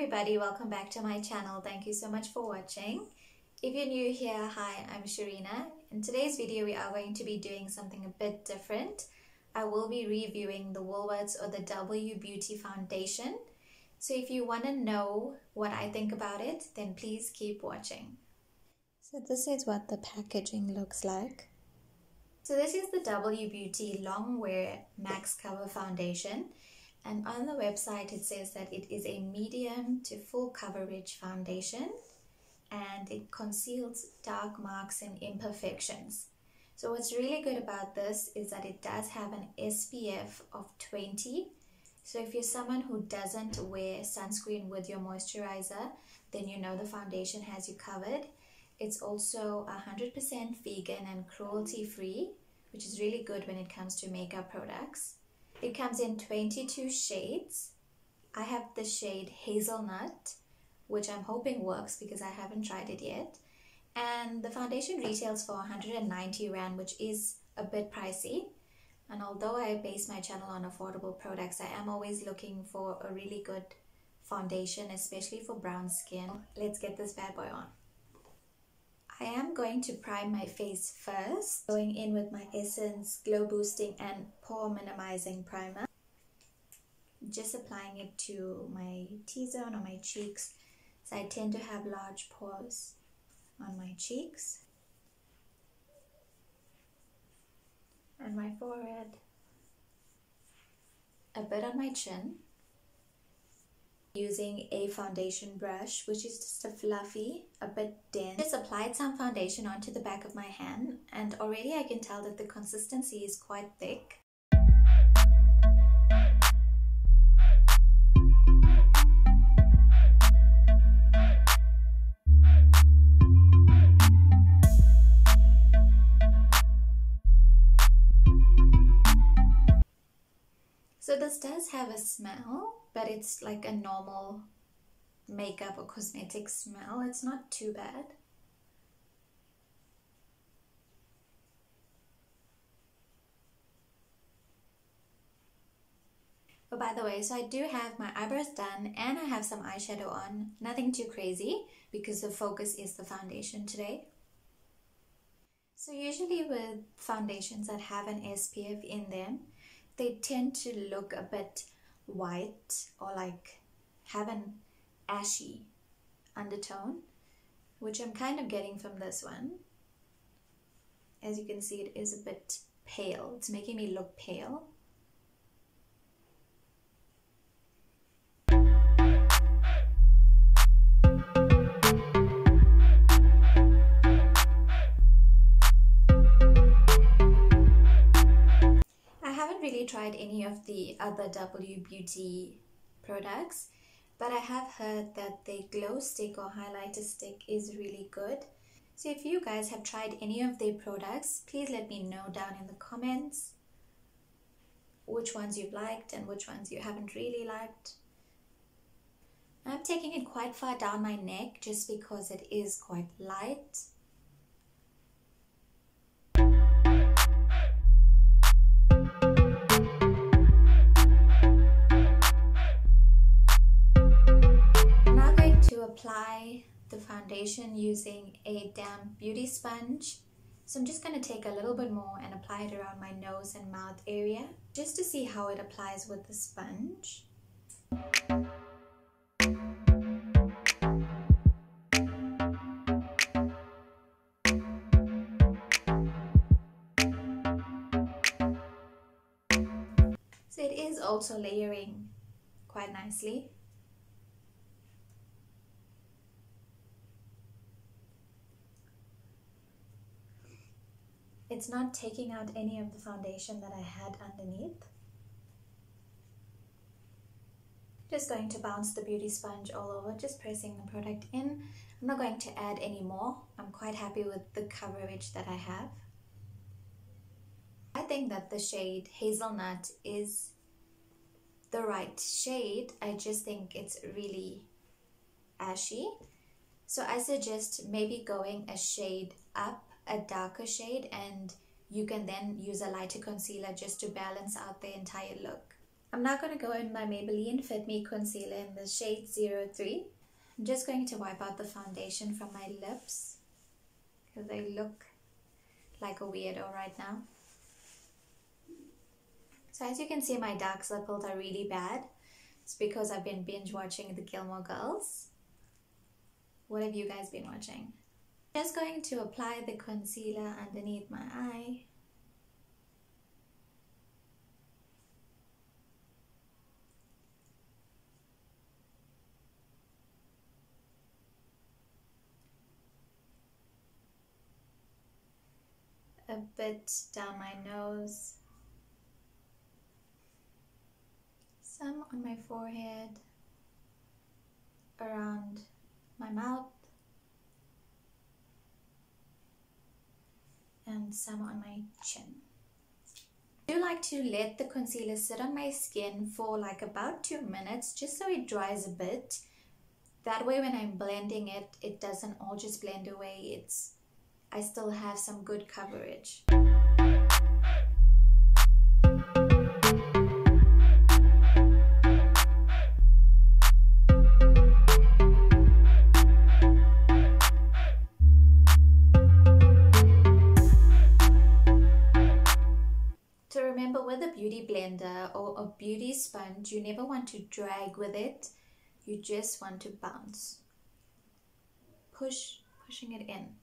everybody, welcome back to my channel. Thank you so much for watching. If you're new here, hi, I'm Sherena. In today's video we are going to be doing something a bit different. I will be reviewing the Woolworths or the W Beauty Foundation. So if you want to know what I think about it, then please keep watching. So this is what the packaging looks like. So this is the W Beauty Long Wear Max Cover Foundation. And on the website it says that it is a medium to full coverage foundation and it conceals dark marks and imperfections. So what's really good about this is that it does have an SPF of 20. So if you're someone who doesn't wear sunscreen with your moisturizer, then you know the foundation has you covered. It's also 100% vegan and cruelty free, which is really good when it comes to makeup products. It comes in 22 shades. I have the shade Hazelnut, which I'm hoping works because I haven't tried it yet. And the foundation retails for 190 Rand, which is a bit pricey. And although I base my channel on affordable products, I am always looking for a really good foundation, especially for brown skin. Let's get this bad boy on. I am going to prime my face first, going in with my Essence Glow Boosting and Pore Minimizing Primer. Just applying it to my T-zone or my cheeks, so I tend to have large pores on my cheeks and my forehead, a bit on my chin. Using a foundation brush, which is just a fluffy, a bit dense. Just applied some foundation onto the back of my hand, and already I can tell that the consistency is quite thick. So this does have a smell, but it's like a normal makeup or cosmetic smell. It's not too bad. But by the way, so I do have my eyebrows done and I have some eyeshadow on. Nothing too crazy because the focus is the foundation today. So usually with foundations that have an SPF in them, they tend to look a bit white or like have an ashy undertone, which I'm kind of getting from this one. As you can see, it is a bit pale. It's making me look pale. Really tried any of the other W Beauty products, but I have heard that the glow stick or highlighter stick is really good. So if you guys have tried any of their products, please let me know down in the comments which ones you've liked and which ones you haven't really liked. I'm taking it quite far down my neck just because it is quite light. Apply the foundation using a damp beauty sponge. So I'm just going to take a little bit more and apply it around my nose and mouth area just to see how it applies with the sponge. So it is also layering quite nicely. It's not taking out any of the foundation that I had underneath. Just going to bounce the beauty sponge all over, just pressing the product in. I'm not going to add any more. I'm quite happy with the coverage that I have. I think that the shade Hazelnut is the right shade. I just think it's really ashy. So I suggest maybe going a shade up, a darker shade, and you can then use a lighter concealer just to balance out the entire look. I'm now going to go in my Maybelline Fit Me Concealer in the shade 03. I'm just going to wipe out the foundation from my lips because they look like a weirdo right now. So as you can see, my dark circles are really bad. It's because I've been binge watching the Gilmore Girls. What have you guys been watching? Just going to apply the concealer underneath my eye. A bit down my nose. Some on my forehead, around my mouth, and some on my chin. I do like to let the concealer sit on my skin for like about 2 minutes just so it dries a bit. That way when I'm blending it, it doesn't all just blend away. I still have some good coverage. To remember, with a beauty blender or a beauty sponge, you never want to drag with it. You just want to bounce. Pushing it in.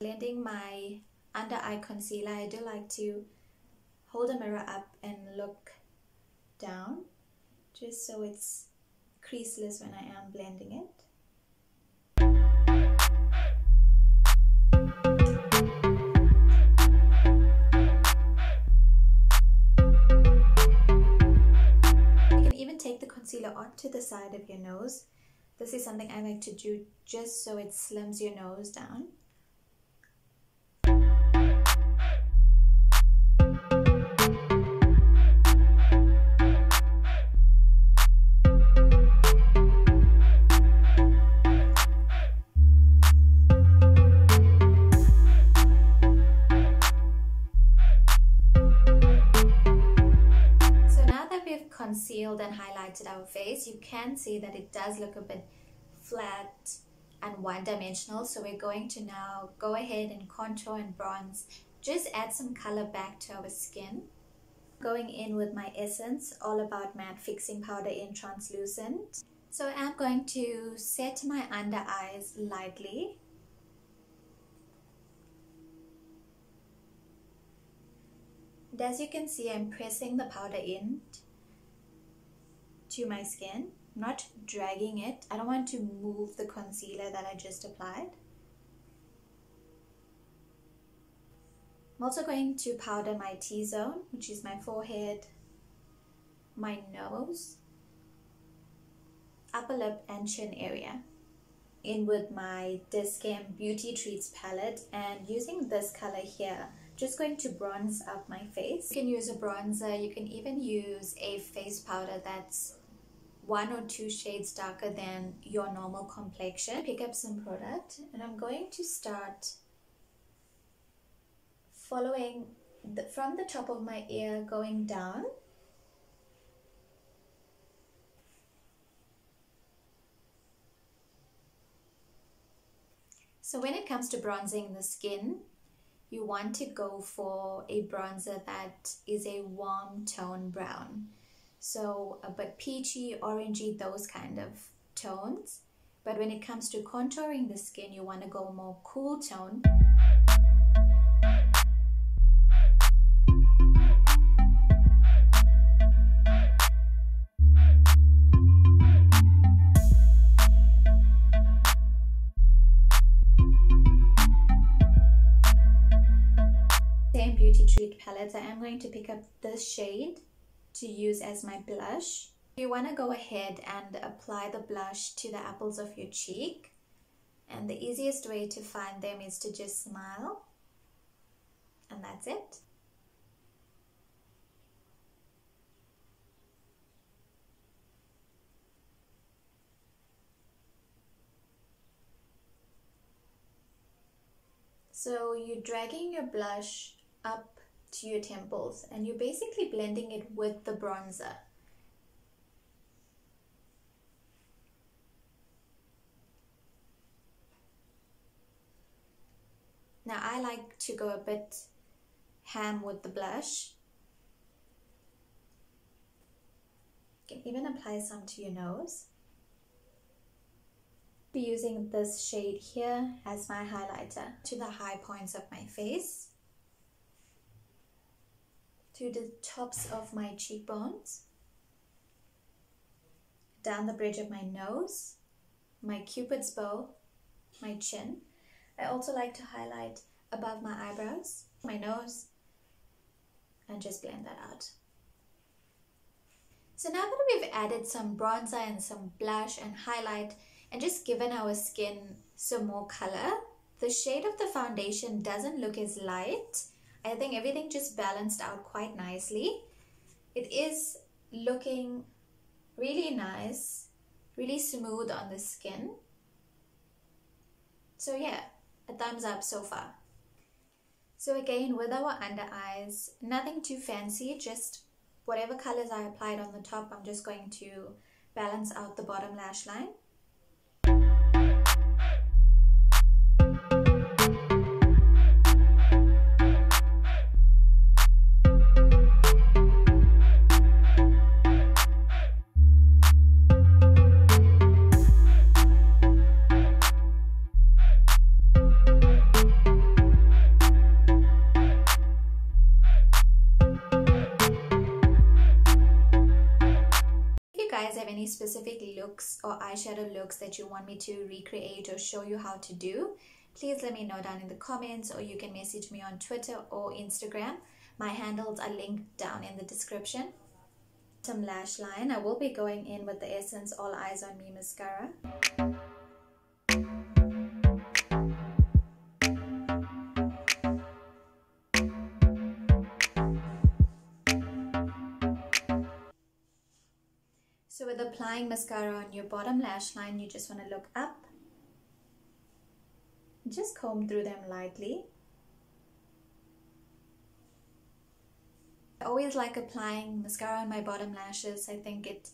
Blending my under eye concealer, I do like to hold a mirror up and look down just so it's creaseless when I am blending it. You can even take the concealer onto the side of your nose. This is something I like to do just so it slims your nose down. Concealed and highlighted our face, you can see that it does look a bit flat and one-dimensional. So we're going to now go ahead and contour and bronze, just add some color back to our skin. Going in with my Essence All About Matte Fixing Powder in Translucent. So I'm going to set my under eyes lightly. And as you can see, I'm pressing the powder in to my skin, not dragging it. I don't want to move the concealer that I just applied. I'm also going to powder my T-zone, which is my forehead, my nose, upper lip and chin area. In with my Discam Beauty Treats palette, and using this color here, just going to bronze up my face. You can use a bronzer, you can even use a face powder that's 1 or 2 shades darker than your normal complexion. Pick up some product, and I'm going to start following from the top of my ear going down. So when it comes to bronzing the skin, you want to go for a bronzer that is a warm tone brown. So a bit peachy, orangey, those kind of tones. But when it comes to contouring the skin, you want to go more cool tone. Same Beauty Treat palette, I am going to pick up this shade to use as my blush. You want to go ahead and apply the blush to the apples of your cheek, and the easiest way to find them is to just smile, and that's it. So you're dragging your blush up to your temples, and you're basically blending it with the bronzer. Now I like to go a bit ham with the blush. You can even apply some to your nose. I'll be using this shade here as my highlighter to the high points of my face, to the tops of my cheekbones, down the bridge of my nose, my cupid's bow, my chin. I also like to highlight above my eyebrows, my nose, and just blend that out. So now that we've added some bronzer and some blush and highlight and just given our skin some more color, the shade of the foundation doesn't look as light. I think everything just balanced out quite nicely. It is looking really nice, really smooth on the skin. So yeah, a thumbs up so far. So again, with our under eyes, nothing too fancy, just whatever colors I applied on the top, I'm just going to balance out the bottom lash line. Guys have any specific looks or eyeshadow looks that you want me to recreate or show you how to do, please let me know down in the comments, or you can message me on Twitter or Instagram. My handles are linked down in the description. Some lash line. I will be going in with the Essence All Eyes on Me mascara. So with applying mascara on your bottom lash line, you just want to look up. Just comb through them lightly. I always like applying mascara on my bottom lashes. I think it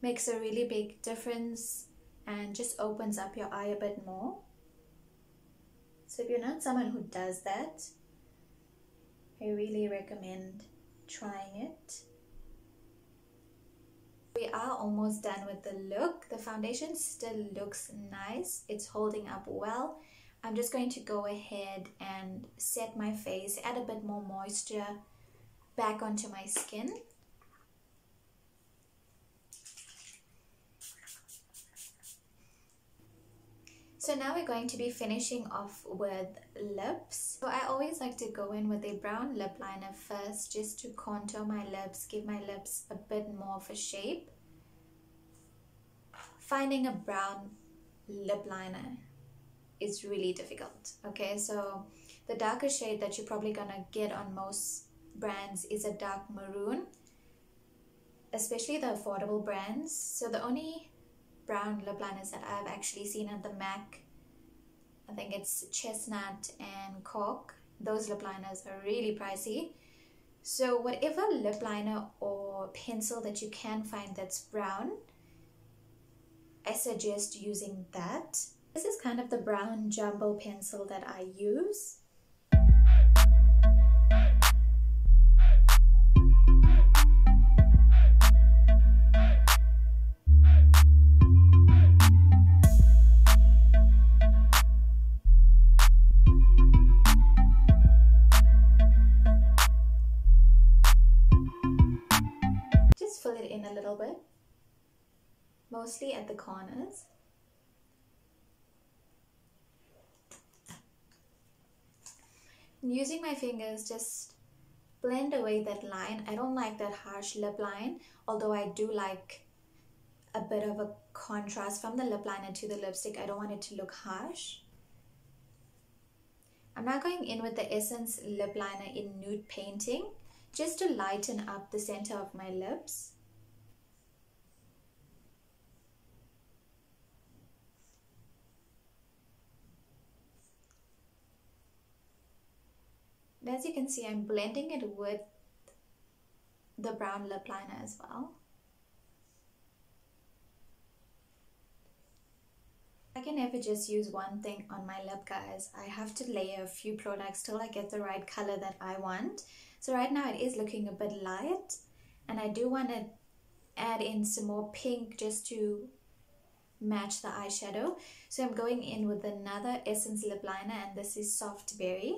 makes a really big difference and just opens up your eye a bit more. So if you're not someone who does that, I really recommend trying it. We are almost done with the look. The foundation still looks nice. It's holding up well. I'm just going to go ahead and set my face, add a bit more moisture back onto my skin. So now we're going to be finishing off with lips. So I always like to go in with a brown lip liner first, just to contour my lips, give my lips a bit more of a shape. Finding a brown lip liner is really difficult. Okay, so the darker shade that you're probably gonna get on most brands is a dark maroon, especially the affordable brands. So the only brown lip liners that I've actually seen at the MAC, I think it's Chestnut and Cork. Those lip liners are really pricey. So whatever lip liner or pencil that you can find that's brown, I suggest using that. This is kind of the brown jumbo pencil that I use. Just fill it in a little bit, mostly at the corners. Using my fingers, just blend away that line. I don't like that harsh lip line, although I do like a bit of a contrast from the lip liner to the lipstick. I don't want it to look harsh. I'm now going in with the Essence lip liner in Nude Painting, just to lighten up the center of my lips. And as you can see, I'm blending it with the brown lip liner as well. I can never just use one thing on my lip, guys. I have to layer a few products till I get the right color that I want. So right now it is looking a bit light, and I do want to add in some more pink just to match the eyeshadow. So I'm going in with another Essence lip liner, and this is Soft Berry,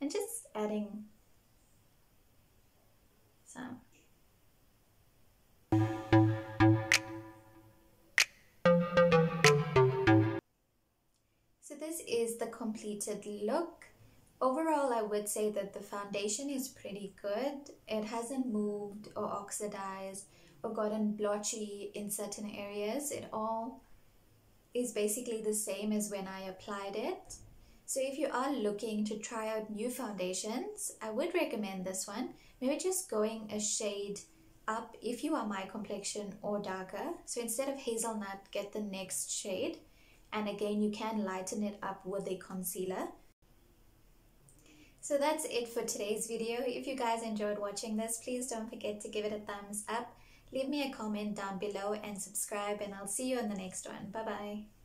and just adding some. So this is the completed look. Overall, I would say that the foundation is pretty good. It hasn't moved or oxidized or gotten blotchy in certain areas. It all is basically the same as when I applied it. So if you are looking to try out new foundations, I would recommend this one. Maybe just going a shade up if you are my complexion or darker. So instead of hazelnut, get the next shade. And again, you can lighten it up with a concealer. So that's it for today's video. If you guys enjoyed watching this, please don't forget to give it a thumbs up. Leave me a comment down below and subscribe, and I'll see you in the next one. Bye bye.